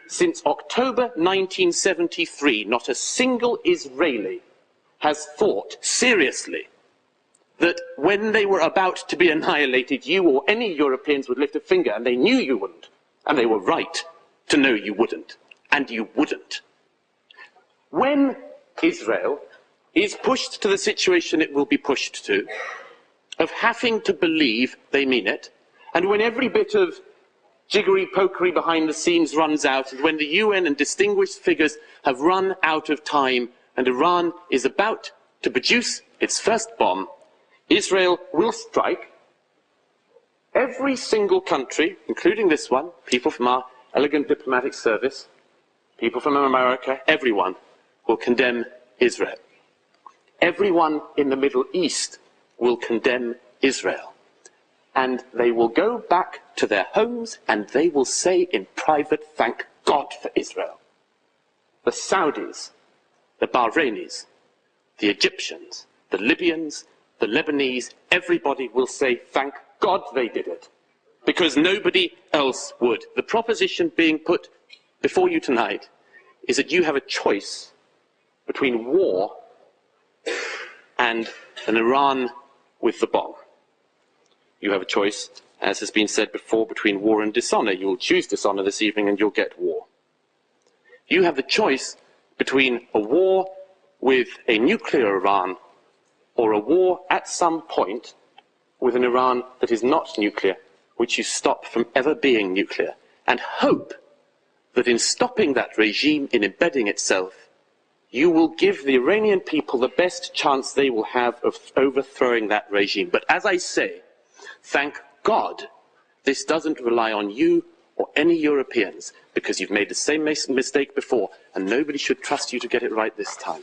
Since October 1973, not a single Israeli has thought seriously that when they were about to be annihilated, you or any Europeans would lift a finger, and they knew you wouldn't. And they were right to know you wouldn't. And you wouldn't. When Israel is pushed to the situation it will be pushed to, of having to believe they mean it, and when every bit of jiggery-pokery behind the scenes runs out, and when the UN and distinguished figures have run out of time, and Iran is about to produce its first bomb, Israel will strike. Every single country, including this one, people from our elegant diplomatic service, people from America, everyone will condemn Israel. Everyone in the Middle East will condemn Israel. And they will go back to their homes and they will say in private, thank God for Israel. The Saudis, the Bahrainis, the Egyptians, the Libyans, the Lebanese, everybody will say thank God they did it. Because nobody else would. The proposition being put before you tonight is that you have a choice between war and an Iran with the bomb. You have a choice, as has been said before, between war and dishonor. You'll choose dishonor this evening and you'll get war. You have the choice between a war with a nuclear Iran or a war at some point with an Iran that is not nuclear, which you stop from ever being nuclear, and hope that in stopping that regime, in embedding itself, you will give the Iranian people the best chance they will have of overthrowing that regime. But as I say, thank God this doesn't rely on you or any Europeans, because you've made the same mistake before, and nobody should trust you to get it right this time.